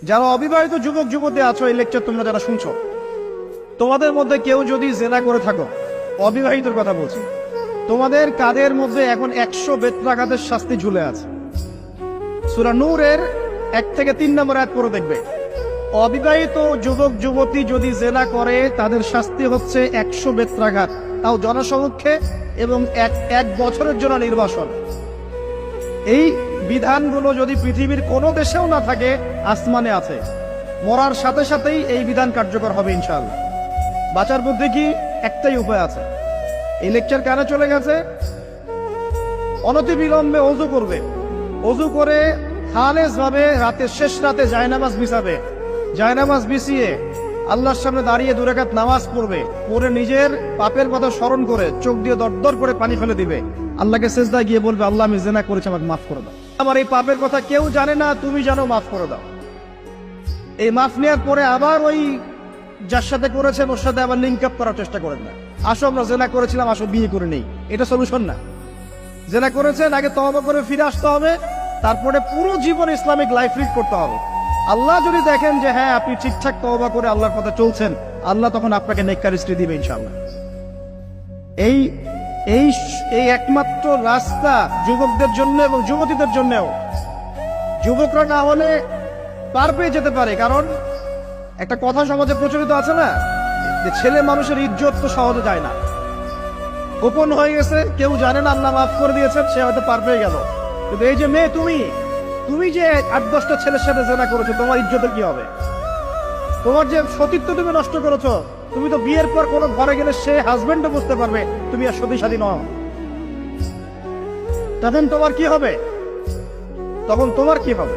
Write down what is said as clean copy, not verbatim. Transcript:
যারা অবিবাহিত যুবক যুবতী আছো, এই লেকচার তোমরা যারা শুনছো, তোমাদের মধ্যে কেউ যদি জেনা করে থাকো, অবিবাহিতর কথা বলছি, তোমাদের কাদের মধ্যে এখন 100 বেত্রাঘাতের শাস্তি ঝুলে আছে। সূরা নূরের 1 থেকে 3 নম্বর আয়াত পড়ে দেখবে, অবিবাহিত যুবক যুবতী যদি জেনা করে তাদের শাস্তি হচ্ছে 100 বেত্রাঘাত, তাও জনসমক্ষে, এবং এক বছরের জন্য নির্বাসন। এই বিধানগুলো যদি পৃথিবীর কোনো দেশেও না থাকে, আসমানে আছে। মরার সাথে সাথেই এই বিধান কার্যকর হবে ইনশাআল্লাহ। বাঁচার মধ্যে কি একটাই উপায় আছে। এই লেকচার কানে চলে গেছে, অনতিবিলম্বে ওযু করবে। ওযু করে খালেস ভাবে রাতের শেষ রাতে জায়নামাজ বিছাবে। জায়নামাজ বিছিয়ে আল্লাহর সামনে দাঁড়িয়ে 2 রাকাত নামাজ পড়বে। পড়ে নিজের পাপের কথা স্মরণ করে চোখ দিয়ে দরদর করে পানি ফেলে দিবে। আল্লাহকে সিজদায় গিয়ে বলবে, আল্লাহ আমি জিনা করেছি, আমাকে মাফ করে দাও। আমার এই পাপের কথা কেউ জানে না, তুমি জানো, মাফ করে দাও। এই মাফ নেওয়ার পরে আবার ওই যার সাথে করেছেন ওর সাথে আবার লিঙ্ক আপ করার চেষ্টা করেন না। আসো আমরা জেনা করেছিলাম, আসো বিয়ে করে নেই, এটা সলিউশন না। জেনা করেছেন, আগে তওবা করে ফিরে আসতে হবে, তারপরে পুরো জীবন ইসলামিক লাইফ লিড করতে হবে। আল্লাহ যদি দেখেন যে হ্যাঁ আপনি ঠিকঠাক তওবা করে আল্লাহর কথা চলছেন, আল্লাহ তখন আপনাকে নেককার স্ত্রী দিবে ইনশাআল্লাহ। এই এই এই একমাত্র রাস্তা যুবকদের জন্য এবং যুবতীদের জন্যও। যুবকরা না হলে পার পেয়ে যেতে পারে, কারণ একটা কথা সমাজে প্রচলিত আছে না, যে ছেলে মানুষের ইজ্জত তো সহজে যায় না। গোপন হয়ে গেছে, কেউ জানে না, আল্লাহ মাফ করে দিয়েছেন, সে হয়তো পার পেয়ে গেল। কিন্তু এই যে মেয়ে, তুমি যে 8-10টা ছেলের সাথে জেনা করেছো, তোমার ইজ্জতের কি হবে? তোমার যে সতীত্ব তুমি নষ্ট করেছো, তুমি তো বিয়ের পর কোনো ঘরে গেলে সে হাজবেন্ডও বুঝতে পারবে তুমি আর সতী সাথী নও। তখন তোমার কি হবে?